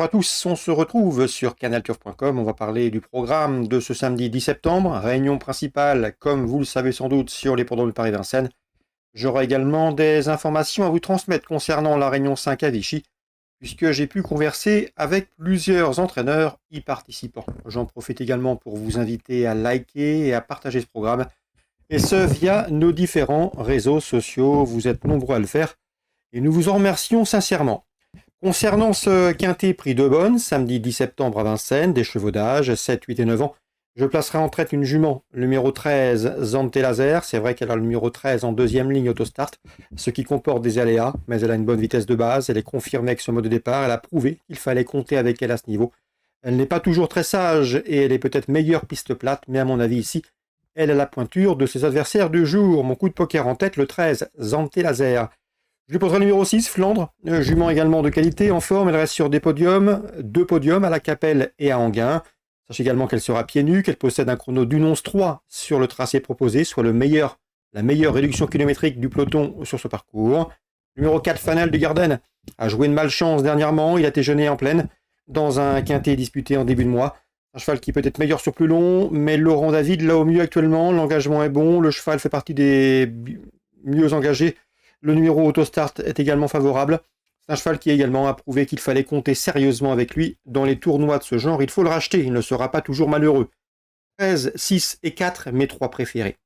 Bonjour à tous, on se retrouve sur canalturf.com, on va parler du programme de ce samedi 10 septembre, réunion principale, comme vous le savez sans doute, sur l'hippodrome de Paris-Vincennes. J'aurai également des informations à vous transmettre concernant la réunion 5 à Vichy, puisque j'ai pu converser avec plusieurs entraîneurs y participant. J'en profite également pour vous inviter à liker et à partager ce programme, et ce via nos différents réseaux sociaux, vous êtes nombreux à le faire, et nous vous en remercions sincèrement. Concernant ce quintet prix de Bonne, samedi 10 septembre à Vincennes, des chevaux d'âge, 7, 8 et 9 ans, je placerai en traite une jument, le numéro 13, Zante Laser. C'est vrai qu'elle a le numéro 13 en deuxième ligne autostart, ce qui comporte des aléas, mais elle a une bonne vitesse de base, elle est confirmée avec ce mode de départ, elle a prouvé qu'il fallait compter avec elle à ce niveau. Elle n'est pas toujours très sage et elle est peut-être meilleure piste plate, mais à mon avis ici, elle a la pointure de ses adversaires du jour. Mon coup de poker en tête, le 13, Zante Laser. Je lui poserai le numéro 6, Flandre, jument également de qualité, en forme, elle reste sur des podiums, 2 podiums à la Capelle et à Enghien. Sachez également qu'elle sera pieds nus, qu'elle possède un chrono d'une 11-3 sur le tracé proposé, soit la meilleure réduction kilométrique du peloton sur ce parcours. Numéro 4, Fanel de Garden, a joué de malchance dernièrement, il a été jeuné en pleine dans un quintet disputé en début de mois. Un cheval qui peut être meilleur sur plus long, mais Laurent David l'a au mieux actuellement, l'engagement est bon, le cheval fait partie des mieux engagés. Le numéro autostart est également favorable. C'est un cheval qui également a prouvé qu'il fallait compter sérieusement avec lui. Dans les tournois de ce genre, il faut le racheter, il ne sera pas toujours malheureux. 13, 6 et 4, mes 3 préférés.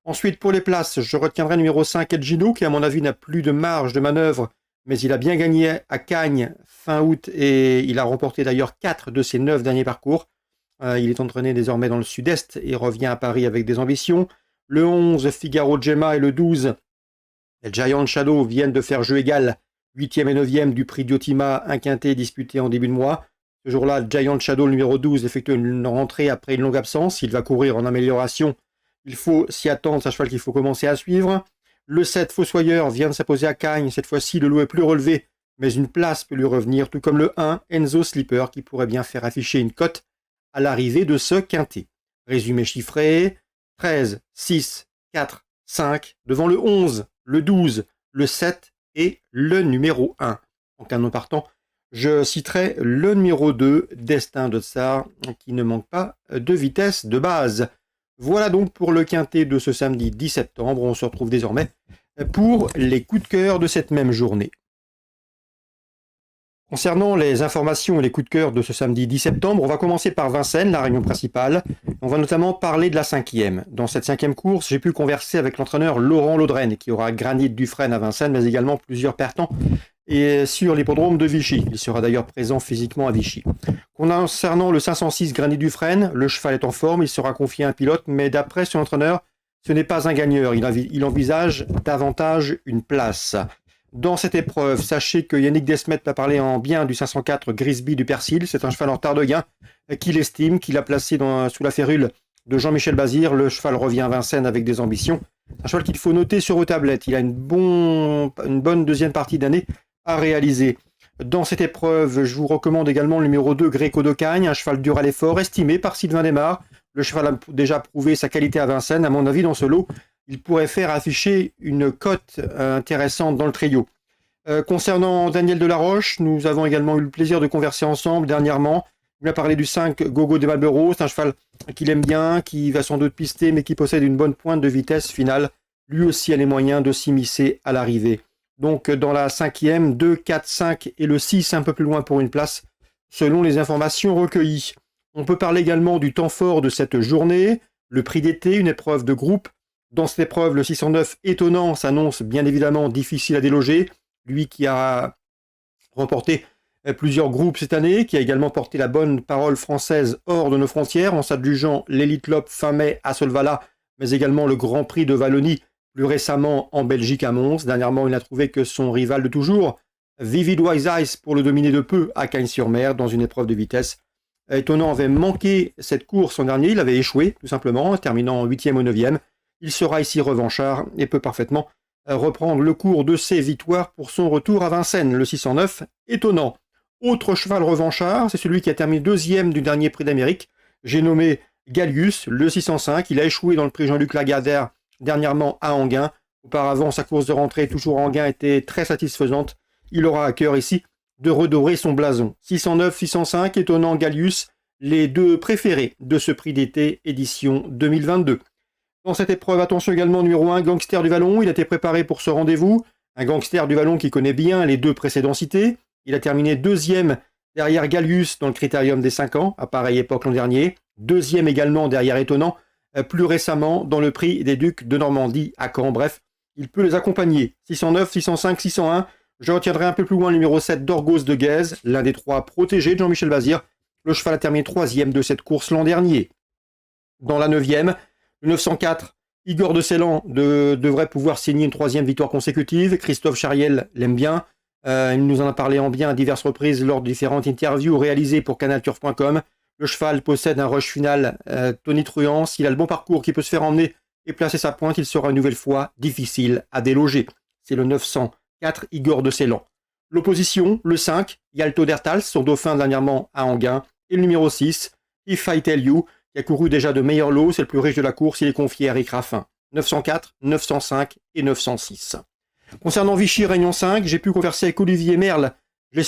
Ensuite, pour les places, je retiendrai le numéro 5, Edgino, qui à mon avis n'a plus de marge de manœuvre, mais il a bien gagné à Cagnes fin août et il a remporté d'ailleurs 4 de ses 9 derniers parcours. Il est entraîné désormais dans le sud-est et revient à Paris avec des ambitions. Le 11, Figaro Gemma et le 12, Giant Shadow viennent de faire jeu égal, 8e et 9e du prix Diotima, un quintet disputé en début de mois. Ce jour-là, Giant Shadow, le numéro 12, effectue une rentrée après une longue absence. Il va courir en amélioration. Il faut s'y attendre, c'est un cheval qu'il faut commencer à suivre. Le 7, Fossoyeur, vient de s'imposer à Cagnes. Cette fois-ci, le lot est plus relevé, mais une place peut lui revenir, tout comme le 1, Enzo Slipper, qui pourrait bien faire afficher une cote à l'arrivée de ce quintet. Résumé chiffré, 13, 6, 4, 5, devant le 11, le 12, le 7 et le numéro 1. En canon partant, je citerai le numéro 2, Destin de Tsar, qui ne manque pas de vitesse de base. Voilà donc pour le quintet de ce samedi 10 septembre. On se retrouve désormais pour les coups de cœur de cette même journée. Concernant les informations et les coups de cœur de ce samedi 10 septembre, on va commencer par Vincennes, la réunion principale. On va notamment parler de la 5e. Dans cette 5e course, j'ai pu converser avec l'entraîneur Laurent Laudren, qui aura Granit Dufresne à Vincennes, mais également plusieurs partants et sur l'hippodrome de Vichy. Il sera d'ailleurs présent physiquement à Vichy. Concernant le 506 Granit Dufresne, le cheval est en forme, il sera confié à un pilote, mais d'après son entraîneur, ce n'est pas un gagneur. Il envisage davantage une place. Dans cette épreuve, sachez que Yannick Desmet va parler en bien du 504 Grisby du Persil. C'est un cheval en retard de gain qu'il estime, qu'il a placé sous la férule de Jean-Michel Bazir. Le cheval revient à Vincennes avec des ambitions. Un cheval qu'il faut noter sur vos tablettes. Il a une bonne deuxième partie d'année à réaliser. Dans cette épreuve, je vous recommande également le numéro 2 Gréco de Cagnes, un cheval dur à l'effort, estimé par Sylvain Desmar. Le cheval a déjà prouvé sa qualité à Vincennes. À mon avis, dans ce lot, il pourrait faire afficher une cote intéressante dans le trio. Concernant Daniel Delaroche, nous avons également eu le plaisir de converser ensemble dernièrement. Il m'a parlé du 5 Gogo de Malboro. C'est un cheval qu'il aime bien, qui va sans doute pister, mais qui possède une bonne pointe de vitesse finale. Lui aussi a les moyens de s'immiscer à l'arrivée. Donc dans la 5e, 2, 4, 5 et le 6 un peu plus loin pour une place, selon les informations recueillies. On peut parler également du temps fort de cette journée, le prix d'été, une épreuve de groupe. Dans cette épreuve, le 609 étonnant s'annonce bien évidemment difficile à déloger. Lui qui a remporté plusieurs groupes cette année, qui a également porté la bonne parole française hors de nos frontières, en s'adjugeant l'Elite Lop fin mai à Solvala, mais également le Grand Prix de Wallonie, plus récemment en Belgique à Mons. Dernièrement, il n'a trouvé que son rival de toujours, Vivid Wise Eyes, pour le dominer de peu à Cagnes-sur-Mer dans une épreuve de vitesse. Étonnant avait manqué cette course en dernier, il avait échoué tout simplement, terminant 8e ou 9e. Il sera ici revanchard et peut parfaitement reprendre le cours de ses victoires pour son retour à Vincennes, le 609, étonnant. Autre cheval revanchard, c'est celui qui a terminé 2e du dernier prix d'Amérique. J'ai nommé Gallius, le 605. Il a échoué dans le prix Jean-Luc Lagardère dernièrement à Enghien. Auparavant, sa course de rentrée, toujours à Enghien, était très satisfaisante. Il aura à cœur ici de redorer son blason. 609, 605, étonnant Gallius, les deux préférés de ce prix d'été édition 2022. Dans cette épreuve, attention également numéro 1, Gangster du Vallon, il a été préparé pour ce rendez-vous. Un Gangster du Vallon qui connaît bien les deux précédents cités. Il a terminé deuxième derrière Gallius dans le critérium des 5 ans, à pareille époque l'an dernier. Deuxième également derrière Étonnant, plus récemment dans le prix des Ducs de Normandie à Caen. Bref, il peut les accompagner. 609, 605, 601. Je retiendrai un peu plus loin le numéro 7 d'Orgos de Guèze, l'un des 3 protégés de Jean-Michel Bazir. Le cheval a terminé 3e de cette course l'an dernier. Dans la 9e, le 904, Igor de Ceylan devrait pouvoir signer une 3e victoire consécutive. Christophe Chariel l'aime bien. Il nous en a parlé en bien à diverses reprises lors de différentes interviews réalisées pour canalturf.com. Le cheval possède un rush final tonitruant. S'il a le bon parcours qui peut se faire emmener et placer sa pointe, il sera une nouvelle fois difficile à déloger. C'est le 904, Igor de Ceylan. L'opposition, le 5, Yalto Dertals, son dauphin dernièrement à Anguin. Et le numéro 6, If I Tell You, qui a couru déjà de meilleurs lots, c'est le plus riche de la course, il est confié à Eric Raffin. 904, 905 et 906. Concernant Vichy Réunion 5, j'ai pu converser avec Olivier Merle. Je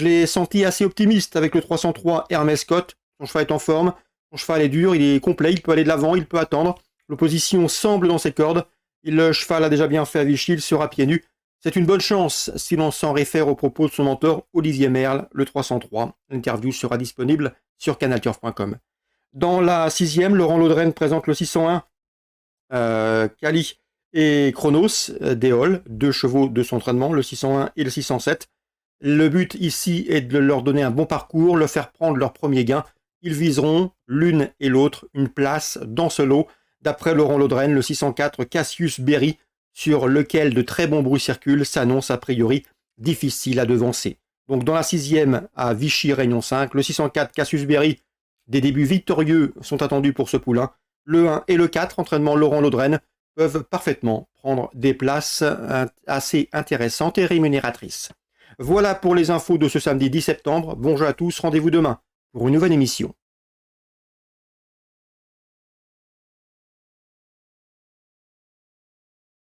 l'ai senti assez optimiste avec le 303 Hermès Scott. Son cheval est en forme, son cheval est dur, il est complet, il peut aller de l'avant, il peut attendre. L'opposition semble dans ses cordes. Le cheval a déjà bien fait à Vichy, il sera pieds nus. C'est une bonne chance si l'on s'en réfère aux propos de son mentor Olivier Merle, le 303. L'interview sera disponible sur canalturf.com. Dans la 6e, Laurent Laudren présente le 601 Cali et Chronos d'Éole, 2 chevaux de son entraînement, le 601 et le 607. Le but ici est de leur donner un bon parcours, leur faire prendre leur premier gain. Ils viseront l'une et l'autre une place dans ce lot. D'après Laurent Laudren, le 604 Cassius Berry, sur lequel de très bons bruits circulent, s'annonce a priori difficile à devancer. Donc dans la 6e à Vichy Réunion 5, le 604 Cassius Berry, des débuts victorieux sont attendus pour ce poulain. Le 1 et le 4, entraînement Laurent Laudren, peuvent parfaitement prendre des places assez intéressantes et rémunératrices. Voilà pour les infos de ce samedi 10 septembre. Bonjour à tous, rendez-vous demain pour une nouvelle émission.